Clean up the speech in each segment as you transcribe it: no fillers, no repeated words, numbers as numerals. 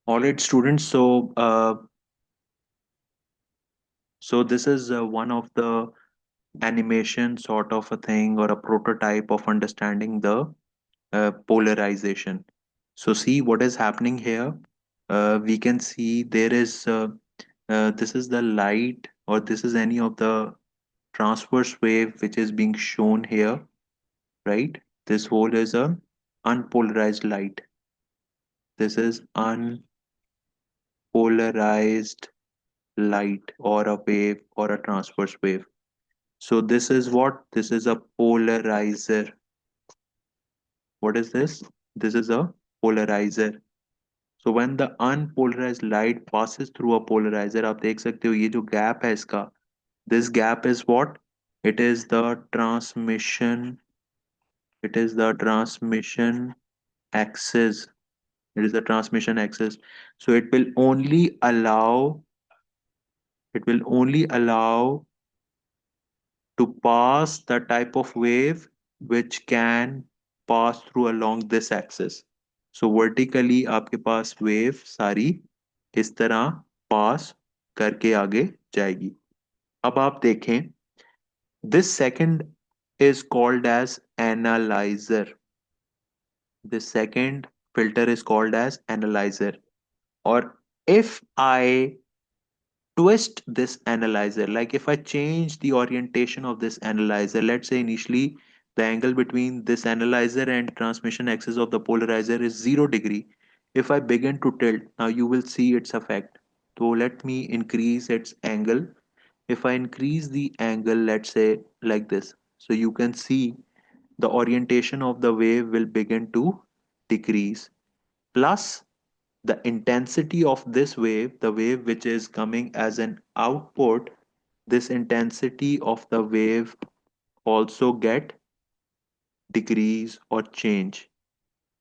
All right, students. So this is one of the animation sort of a thing or a prototype of understanding the polarization. So see what is happening here. We can see there is this is the light, or this is any of the transverse wave which is being shown here, right? This whole is a unpolarized light. This is unpolarized light or a wave or a transverse wave. So this is what? This is a polarizer. What is this? This is a polarizer. So when the unpolarized light passes through a polarizer, आप देख सकते हो ये जो gap है इसका, this gap is what? It is the transmission. It is the transmission axis. It is the transmission axis. So it will only allow to pass the type of wave which can pass through along this axis. So vertically आपके पास wave सारी इस तरह pass करके आगे जाएगी. अब आप देखें, this second is called as analyzer. This second filter is called as analyzer. Or if I twist this analyzer, like if I change the orientation of this analyzer, let's say initially the angle between this analyzer and transmission axis of the polarizer is 0 degree. If I begin to tilt, now you will see its effect. So let me increase its angle. If I increase the angle, let's say like this, so you can see the orientation of the wave will begin to decrease. Plus, the intensity of this wave, the wave which is coming as an output, this intensity of the wave also get decrease or change.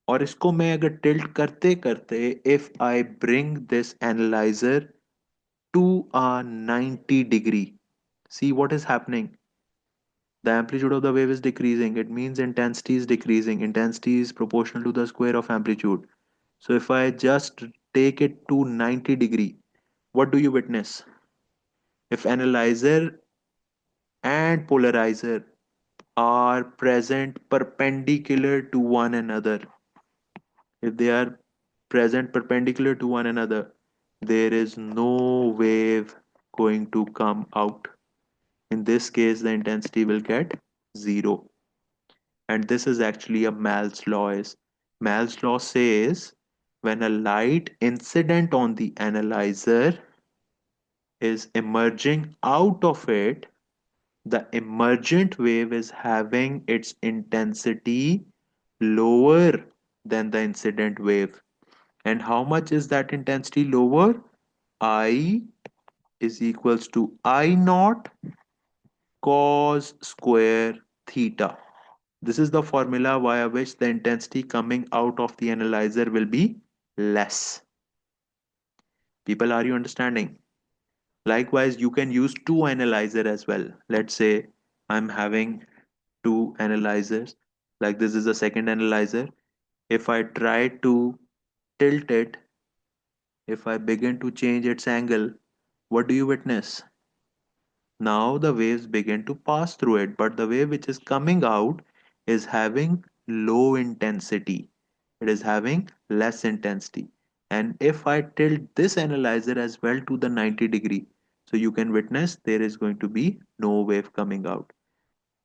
और इसको मैं अगर tilt करते करते, if I bring this analyzer to a 90 degree, see what is happening. The amplitude of the wave is decreasing. It means intensity is decreasing. Intensity is proportional to the square of amplitude. So if I just take it to 90 degree, what do you witness? If analyzer and polarizer are present perpendicular to one another, if they are present perpendicular to one another, there is no wave going to come out. In this case, the intensity will get zero. And this is actually a Mal's law. Mal's law says when a light incident on the analyzer is emerging out of it, the emergent wave is having its intensity lower than the incident wave. And how much is that intensity lower? I is equals to I naught cos square theta. This is the formula via which the intensity coming out of the analyzer will be less. People, are you understanding? Likewise, you can use two analyzer as well. Let's say I'm having two analyzers. Like this is the second analyzer. If I try to tilt it, if I begin to change its angle, what do you witness? Now the waves begin to pass through it, but the wave which is coming out is having low intensity. It is having less intensity. And if I tilt this analyzer as well to the 90 degree, so you can witness there is going to be no wave coming out.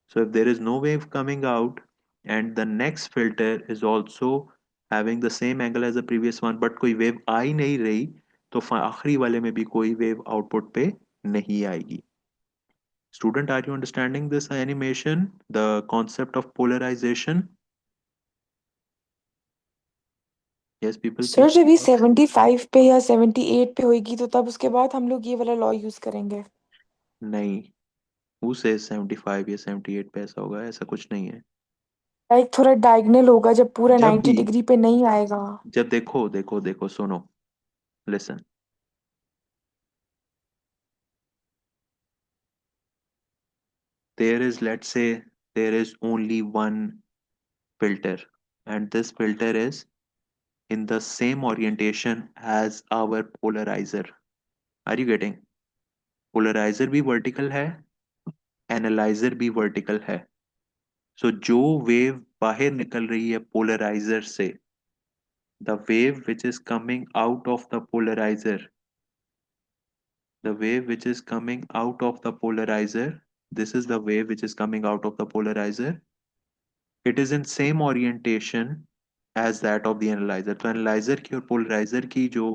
So if there is no wave coming out and the next filter is also having the same angle as the previous one but कोई wave आ ही नहीं रही, तो आखिरी वाले में भी कोई wave output पे नहीं आएगी. Student, are you understanding this animation, the concept of polarization? Yes, people, sir please जब speak ये up. 75 पे या 78 पे होएगी तो तब उसके बाद हम लोग ये वाला लॉ यूज करेंगे. नहीं. Who says 75 या 78 पे ऐसा होगा? ऐसा कुछ नहीं है. लाइक थोड़ा डायगनल होगा जब पूरा जब 90 भी, डिग्री पे नहीं आएगा. जब देखो देखो देखो सुनो, listen. There is, let's say, there is only one filter, and this filter is in the same orientation as our polarizer. Are you getting? Polarizer भी vertical है, analyzer भी vertical है. So जो wave बाहर निकल रही है polarizer से, the wave which is coming out of the polarizer, the wave which is coming out of the polarizer, this is the wave which is coming out of the polarizer. It is in same orientation as that of the analyzer. तो analyzer की और polarizer की जो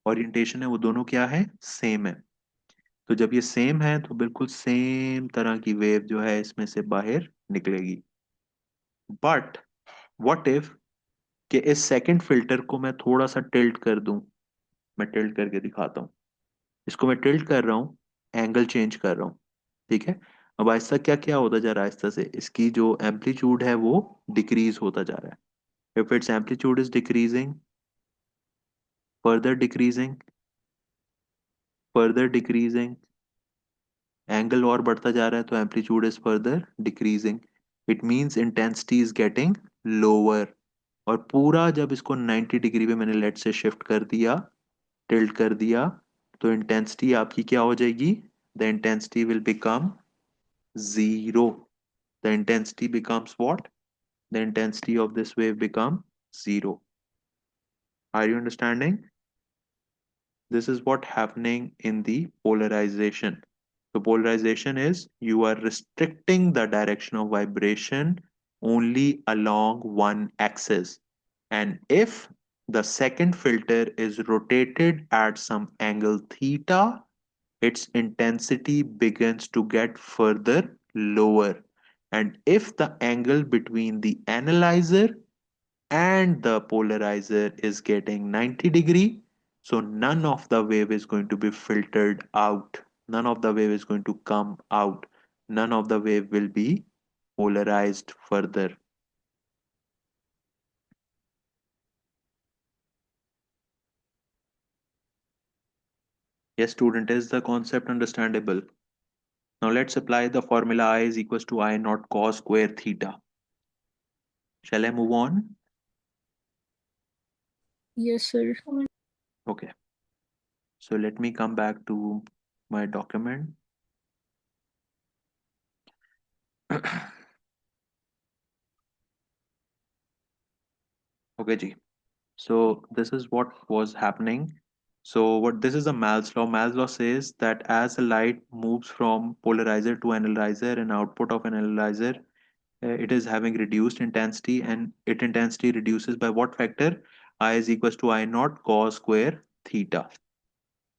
orientation है वो दोनों क्या है, सेम है. तो जब ये सेम है तो बिल्कुल सेम तरह की वेव जो है इसमें से बाहर निकलेगी. बट व्हाट इफ कि इस सेकंड फिल्टर को मैं थोड़ा सा टिल्ट कर दूं. मैं टिल्ट करके दिखाता हूं. इसको मैं टिल्ट कर रहा हूँ, एंगल चेंज कर रहा हूँ. ठीक है. अब आहिस्ता क्या क्या होता जा रहा है, आहिस्ता से इसकी जो एम्पलीट्यूड है वो डिक्रीज होता जा रहा है. If it's amplitude is decreasing, further decreasing, angle और बढ़ता जा रहा है तो amplitude is further decreasing. It means intensity is getting lower. और पूरा जब इसको 90 डिग्री पे मैंने लेट से शिफ्ट कर दिया, टिल्ट कर दिया, तो इंटेंसिटी आपकी क्या हो जाएगी, the intensity will become zero. The intensity becomes what? The intensity of this wave become zero. Are you understanding? This is what happening in the polarization. So polarization is you are restricting the direction of vibration only along one axis. And if the second filter is rotated at some angle theta, its intensity begins to get further lower. And if the angle between the analyzer and the polarizer is getting 90 degree, so none of the wave is going to be filtered out. None of the wave is going to come out. None of the wave will be polarized further. Yes, student, is the concept understandable? Now let's apply the formula I is equals to I naught cos square theta. Shall I move on? Yes, sir. Okay. So let me come back to my document. Okay, G. So this is what was happening. So what this is a Mal's law. Mal's law says that as a light moves from polarizer to analyzer and output of an analyzer, it is having reduced intensity, and its intensity reduces by what factor? I is equals to I naught cos square theta.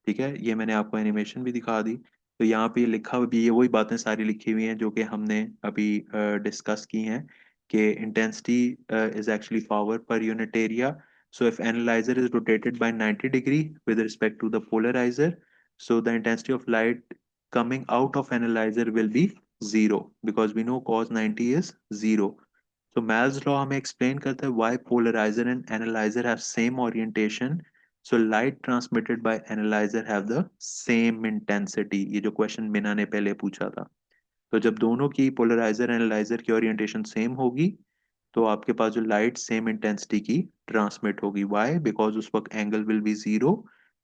ठीक है, ये मैंने आपको animation भी दिखा दी. तो यहाँ पे लिखा हुआ भी ये वही बातें सारी लिखी हुई हैं जो कि हमने अभी डिस्कस की हैं कि intensity is actually power per unit area. So if analyzer is rotated by 90 degree with respect to the polarizer, so the intensity of light coming out of analyzer will be zero because we know cos 90 is zero. So Mal's law हमें explain करता है why polarizer and analyzer have same orientation. So light transmitted by analyzer have the same intensity. ये जो question Meena ने पहले पूछा था. तो जब दोनों की पोलराइजर एनालाइजर की ओरिएंटेशन सेम होगी तो आपके पास जो लाइट सेम इंटेंसिटी की ट्रांसमिट होगी. व्हाई? बिकॉज उस वक्त angle will be zero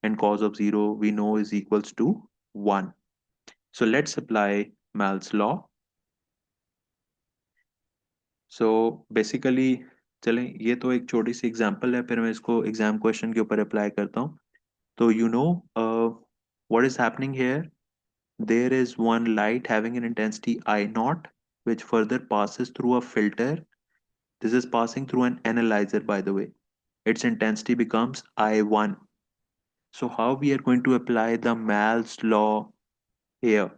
and cause of zero we know is equals to 1. So let's apply Malus law. So basically चलें, ये तो एक छोटी सी एग्जांपल है, फिर मैं इसको एग्जाम क्वेश्चन के ऊपर अप्लाई करता हूँ. तो you know what is happening here. There is one light having an intensity I naught, which further passes through a filter. This is passing through an analyzer, by the way. Its intensity becomes I1. So, how we are going to apply the Mal's law here?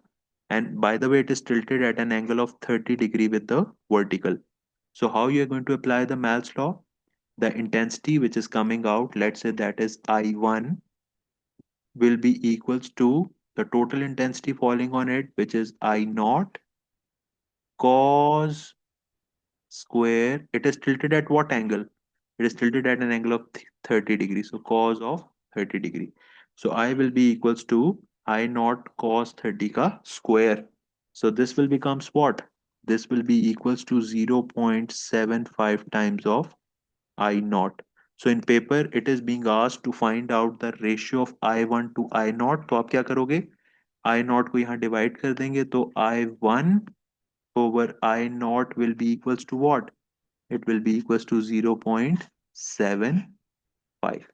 And by the way, it is tilted at an angle of 30 degree with the vertical. So, how you are going to apply the Mal's law? The intensity which is coming out, let's say that is I1, will be equals to the total intensity falling on it, which is I naught cos square. It is tilted at what angle? It is tilted at an angle of 30 degrees. So cos of 30 degree. So I will be equals to I naught cos 30 ka square. So this will becomes what? This will be equals to 0.75 times of I naught. So in paper it is being asked to find out the ratio of I1 to I not. तो आप क्या करोगे, I not को यहाँ divide कर देंगे तो I1 over I naught will be equals to what? It will be equals to 0.75.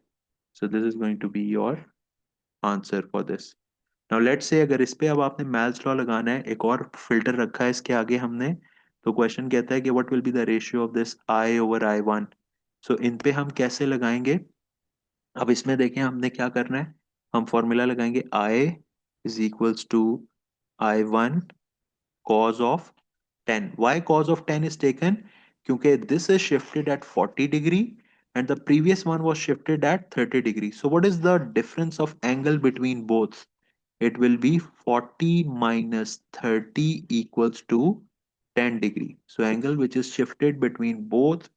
So this is going to be your answer for this. Now let's say अगर इस पे अब आपने मैल्स लॉ लगाना है, एक और फिल्टर रखा है इसके आगे हमने, तो क्वेश्चन कहता है कि what will be the ratio of this I over I one. So इन पे हम कैसे लगाएंगे? अब इसमें देखें हमने क्या करना है, हम फॉर्मूला लगाएंगे I is equals to I one cos of 10. Why cos of 10 is taken? क्योंकि this is shifted at 40 degree and the previous one was shifted at 30 degree. So what is the difference of angle between both? It will be 40 minus 30 equals to 10 degree. So angle which is shifted between both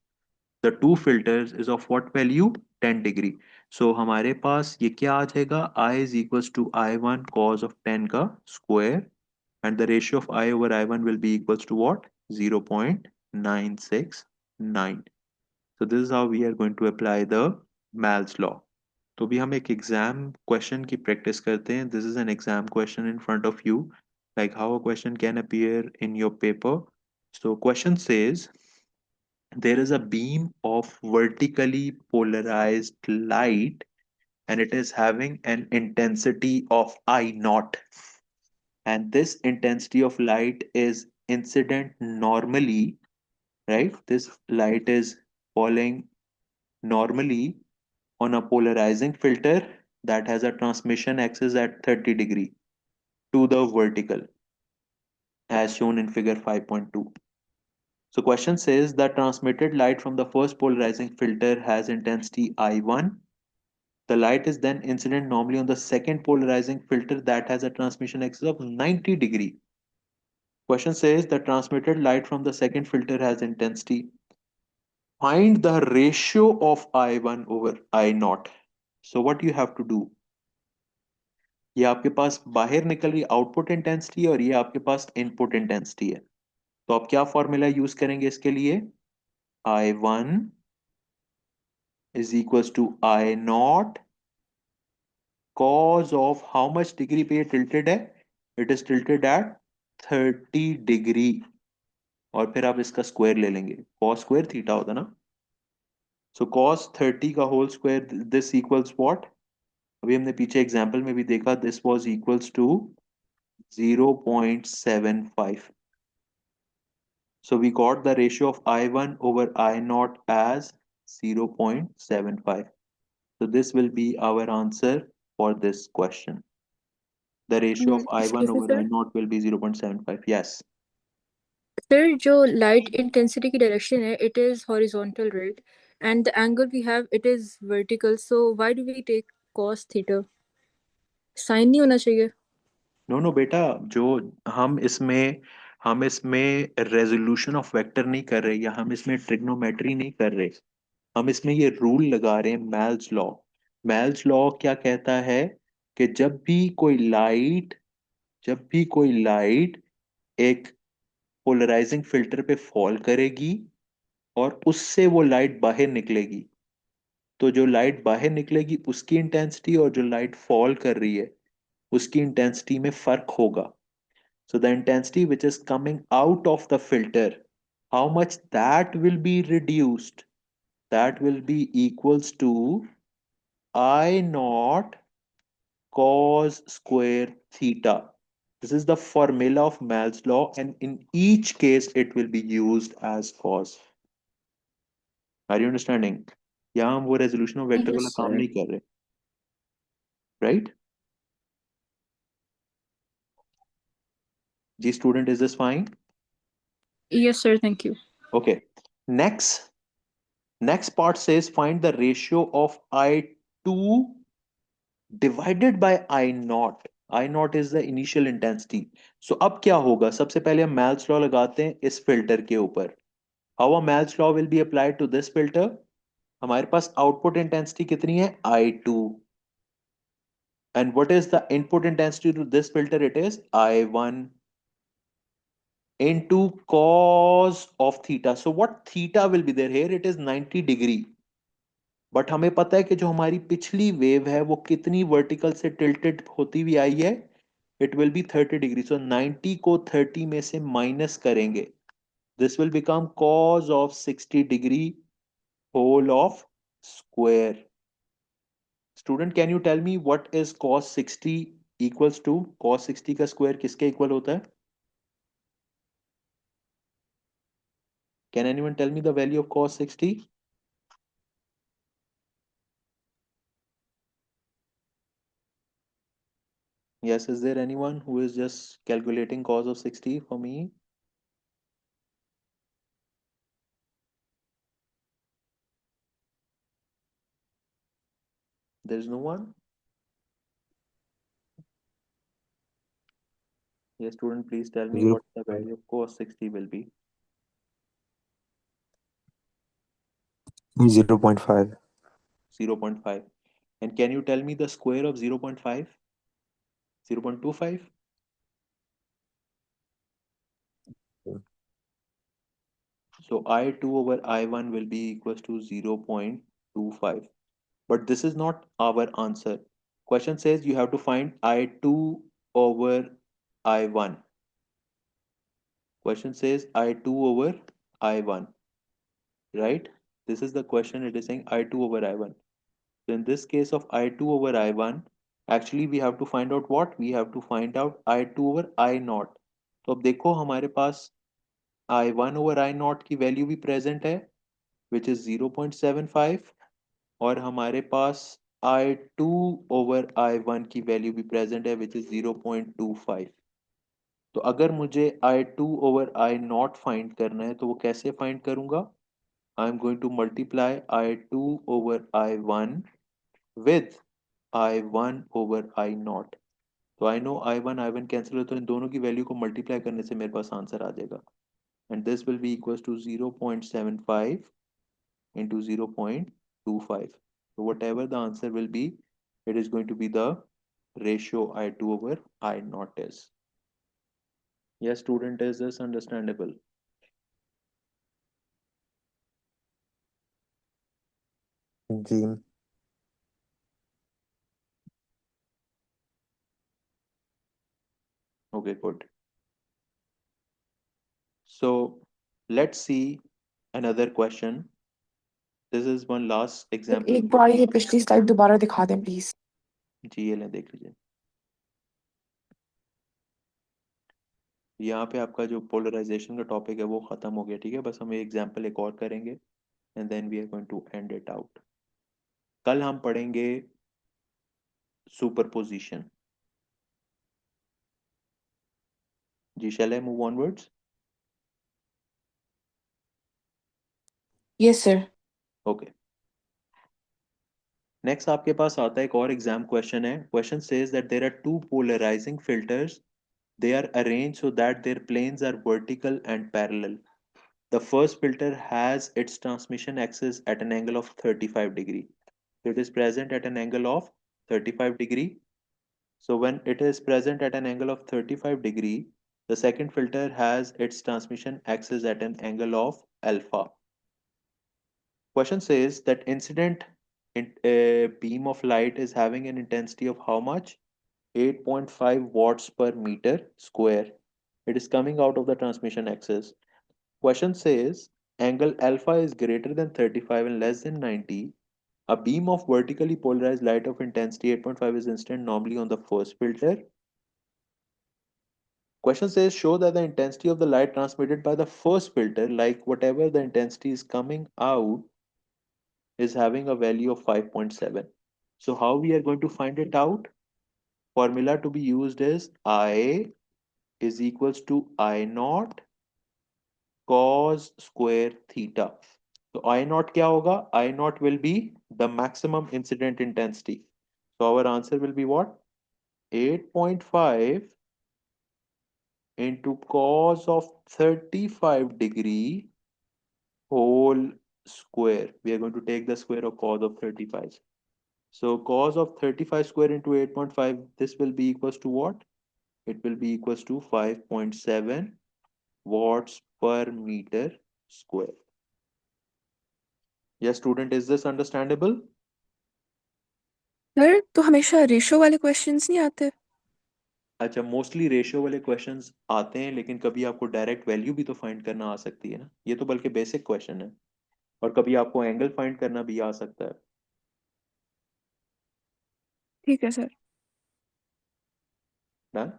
the two filters is of what value? 10 degree. So हमारे पास ये क्या आ जाएगा? I is equals to I1 cos of 10 का square and the ratio of I over I1 will be equals to what? 0.969. So this is how we are going to apply the Mal's law. तो भी हम एक exam question की practice करते हैं. This is an exam question in front of you, like how a question can appear in your paper. So question says there is a beam of vertically polarized light and it is having an intensity of I naught, and this intensity of light is incident normally, right? This light is falling normally on a polarizing filter that has a transmission axis at 30 degree to the vertical as shown in figure 5.2. So question says the transmitted light from the first polarizing filter has intensity I1. The light is then incident normally on the second polarizing filter that has a transmission axis of 90 degree. Question says the transmitted light from the second filter has intensity. Find the ratio of I1 over I naught. So what you have to do? ये आपके पास बाहर निकल रही output intensity है और ये आपके पास input intensity है. तो आप क्या फॉर्मूला यूज करेंगे इसके लिए? I1 is equals to I naught cos of how much degree पे ये tilted है? It is tilted at 30 degree. और फिर आप इसका स्क्वायर ले लेंगे, cos स्क्वायर थीटा होता ना. सो cos 30 का whole square this equals what? अभी हमने पीछे एग्जांपल में भी देखा, this was equals to 0.75. So we got the ratio of I1 over I naught as 0.75. So this will be our answer for this question. The ratio of I1 Excuse me, over I sir. naught will be 0.75. Yes. Sir जो light intensity की direction है it is horizontal right and the angle we have it is vertical so why do we take cos theta sine नहीं होना चाहिए no no बेटा, जो हम इसमें हम इसमें रेजोल्यूशन ऑफ वेक्टर नहीं कर रहे या हम इसमें ट्रिग्नोमेट्री नहीं कर रहे. हम इसमें ये रूल लगा रहे हैं, मेल्स लॉ. मेल्स लॉ क्या कहता है कि जब भी कोई लाइट एक पोलराइजिंग फिल्टर पे फॉल करेगी और उससे वो लाइट बाहर निकलेगी, तो जो लाइट बाहर निकलेगी उसकी इंटेंसिटी और जो लाइट फॉल कर रही है उसकी इंटेंसिटी में फर्क होगा. So the intensity which is coming out of the filter, how much that will be reduced? That will be equals to I naught cos square theta. This is the formula of Mal's law, and in each case it will be used as cos. Are you understanding? यहाँ हम वो resolution of vector yes वाला काम sir नहीं कर रहे, right? जी student, is this fine? Yes sir thank you okay. Next next part says find the ratio of I2 divided by I naught. I naught is the initial intensity. So अब क्या होगा? सबसे पहले हम Mal's law लगाते हैं इस filter के ऊपर. How a Mal's law will be applied to this filter? हमारे पास आउटपुट इंटेंसिटी कितनी है? I2. And what is the input intensity to this filter? It is I1 into cos of theta. So what theta will be there here? It is 90 degree. But हमें पता है कि जो हमारी पिछली वेव है वो कितनी वर्टिकल से टिल्टेड होती हुई आई है, it will be 30 degree. So 90 को 30 में से माइनस करेंगे, this will become cos of 60 degree whole of square. Student can you tell me what is cos 60 equals to? cos 60 का स्क्वायर किसके इक्वल होता है? Can anyone tell me the value of cos 60? Yes, is there anyone who is just calculating cos of 60 for me? There is no one? Yes, student, please tell me what the 0.5. value of cos 60 will be. 0.5. 0.5. And can you tell me the square of 0.5? 0.25? So I2 over I1 will be equals to 0.25. But this is not our answer. Question says you have to find I2 over I1. Question says I2 over I1, right? This is the question. It is saying I2 over I1. So in this case of I2 over I1, actually we have to find out what? We have to find out I2 over I naught. तो अब देखो हमारे पास I1 over I naught की value भी present है, which is 0.75, और हमारे पास I2 over I1 की वैल्यू भी प्रेजेंट है, which is 0.25। तो अगर मुझे I2 over I naught find करना है तो वो कैसे फाइंड करूंगा? I am going to multiply I2 over I1 with I1 over I naught। तो आई नो I1 कैंसिल हो, तो इन दोनों की वैल्यू को मल्टीप्लाई करने से मेरे पास आंसर आ जाएगा, and this will be equal to 0.75 into 0.25। so whatever the answer will be, it is going to be the ratio I2 over I naught is। yes student, is this understandable? जी। okay, good। so let's see another question। this is one last sir example। एक बार ये पिछली slide दोबारा दिखा दें please. जी ये लें, देख लीजिए। यहाँ पे आपका जो पोलराइजेशन का टॉपिक है वो खत्म हो गया, ठीक है? बस हम एग्जांपल एक और करेंगे and then we are going to end it out. कल हम पढ़ेंगे सुपरपोजिशन। जी, shall I move onwards? Yes sir. Okay, next आपके पास आता है एक और एग्जाम क्वेश्चन है। Question says that there are two polarising filters, they are arranged so that their planes are vertical and parallel. The first filter has its transmission axis at an angle of 35 degree. So it is present at an angle of 35 degree. So when it is present at an angle of 35 degree, the second filter has its transmission axis at an angle of alpha. Question says that incident a beam of light is having an intensity of how much? 8.5 watts per meter square. It is coming out of the transmission axis. Question says angle alpha is greater than 35 and less than 90. A beam of vertically polarized light of intensity 8.5 is incident normally on the first filter. Question says show that the intensity of the light transmitted by the first filter, like whatever the intensity is coming out, is having a value of 5.7. So how we are going to find it out? Formula to be used is I is equals to I naught cos square theta। तो I naught क्या होगा? I naught will be the maximum incident intensity. So our answer will be what? 8.5 into cos of 35 degree whole square. We are going to take the square of cos of 35. So cos of 35 square into 8.5, this will be equals to what? It will be equals to 5.7 watts per meter square. Yes, student, is this understandable? Sir तो हमेशा ratio वाले questions नहीं आते? अच्छा, mostly ratio वाले questions आते हैं, लेकिन कभी आपको डायरेक्ट वैल्यू भी तो फाइंड करना आ सकती है ना। ये तो बल्कि बेसिक क्वेश्चन है। और कभी आपको एंगल फाइंड करना भी आ सकता है। ठीक है sir. Done.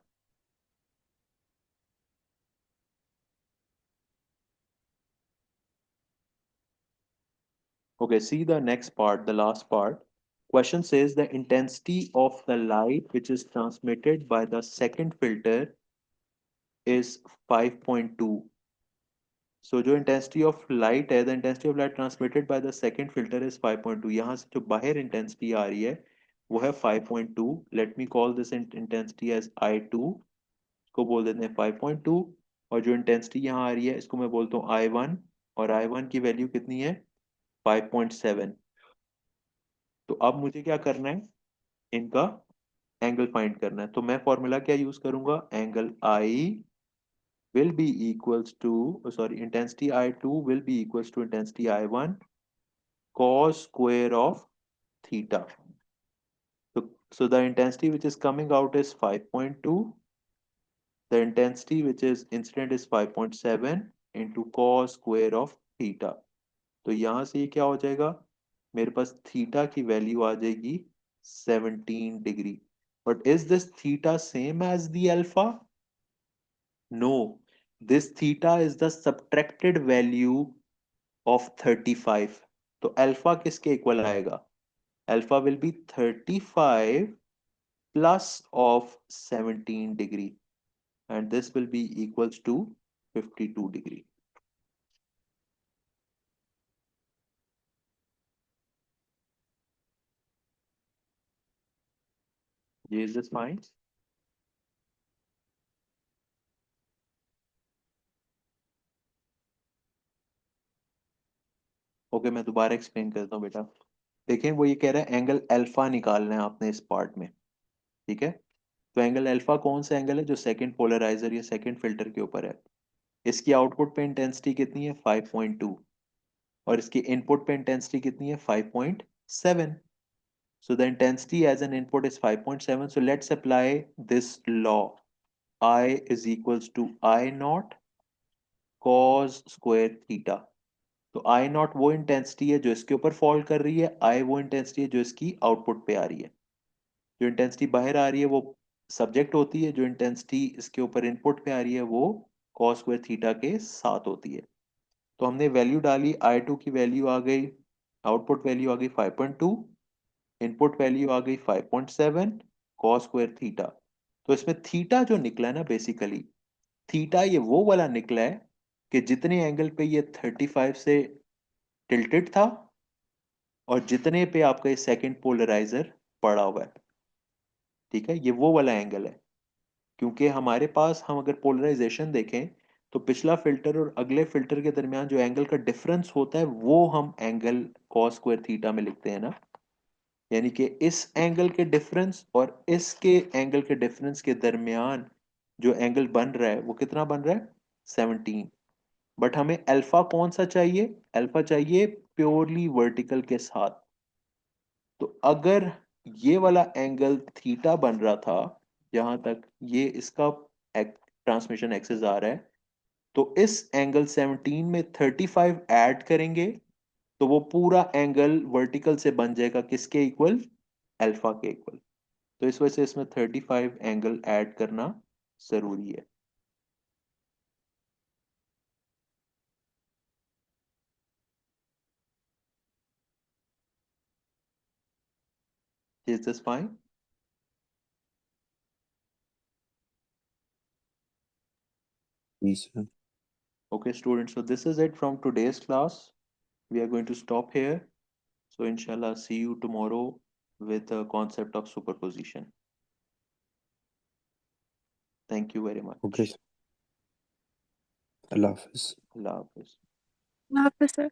Okay, see the next part, the last part. Question says the intensity of the light which is transmitted by the second filter is 5.2. So जो intensity of light है, the intensity of light transmitted by the second filter is 5.2. यहाँ से जो बाहर intensity आ रही है वो है 5.2. Let me call this intensity as I2. इसको बोल देते हैं 5.2. और जो intensity यहाँ आ रही है इसको मैं बोलता हूँ I1. और I1 की वैल्यू कितनी है? 5.7. तो अब मुझे क्या करना है? इनका एंगल फाइंड करना है। तो मैं फॉर्मूला क्या यूज करूंगा? Angle I will be equals to, sorry, intensity I two will be equals to intensity I one cos square of theta. So the intensity which is coming out is 5.2. The intensity which is incident is 5.7 into cos square of theta. तो यहां से ये क्या हो जाएगा? मेरे पास theta की value आ जाएगी 17 degree. But is this theta same as the alpha? No, this theta is the subtracted value of 35. तो अल्फा किसके इक्वल आएगा? Alpha will be 35 plus of 17 degree, and this will be equals to 52 degree. Is this fine? Okay, मैं दोबारा explain करता हूँ बेटा। देखें, वो ये कह रहा है एंगल अल्फा निकालना है आपने इस पार्ट में। ठीक है, तो एंगल अल्फा कौन सा एंगल है? जो सेकंड पोलराइजर या सेकंड फिल्टर के ऊपर है। इसकी आउटपुट पे इंटेंसिटी कितनी है? 5.2। और इसकी इनपुट पे इंटेंसिटी कितनी है? 5.7. So the intensity as an input is 5.7. So let's apply this law. I is equals to I naught cos square theta. तो I naught वो इंटेंसिटी है जो इसके ऊपर फॉल कर रही है, I वो इंटेंसिटी है जो इसकी आउटपुट पे आ रही है। जो इंटेंसिटी बाहर आ रही है वो सब्जेक्ट होती है, जो इंटेंसिटी इसके ऊपर इनपुट पे आ रही है वो cos square theta के साथ होती है। तो हमने वैल्यू डाली, I2 की वैल्यू आ गई, आउटपुट वैल्यू आ गई 5.2, इनपुट वैल्यू आ गई 5.7 cos स्क्वायर थीटा। तो इसमें थीटा जो निकला है ना, बेसिकली थीटा ये वो वाला निकला है कि जितने एंगल पे ये 35 से टिल्टेड था और जितने पे आपका ये सेकंड पोलराइजर पड़ा हुआ है। ठीक है, ये वो वाला एंगल है। क्योंकि हमारे पास, हम अगर पोलराइजेशन देखें तो पिछला फिल्टर और अगले फिल्टर के दरमियान जो एंगल का डिफरेंस होता है वो हम एंगल cos स्क्वायर थीटा में लिखते हैं ना। यानी कि इस एंगल के डिफरेंस और इसके एंगल के डिफरेंस के दरमियान जो एंगल बन रहा है वो कितना बन रहा है? 17। बट हमें अल्फा कौन सा चाहिए? अल्फा चाहिए प्योरली वर्टिकल के साथ। तो अगर ये वाला एंगल थीटा बन रहा था, जहां तक ये इसका ट्रांसमिशन एक्सिस आ रहा है, तो इस एंगल 17 में 35 ऐड करेंगे तो वो पूरा एंगल वर्टिकल से बन जाएगा किसके इक्वल? अल्फा के इक्वल। तो इस वजह से इसमें 35 एंगल ऐड करना जरूरी है। Is this fine? जी sir. Okay, students, so this is it from today's class. We are going to stop here. So inshallah, see you tomorrow with the concept of superposition. Thank you very okay much. Sir, Allah Hafiz. Allah Hafiz. वहाँ पे sir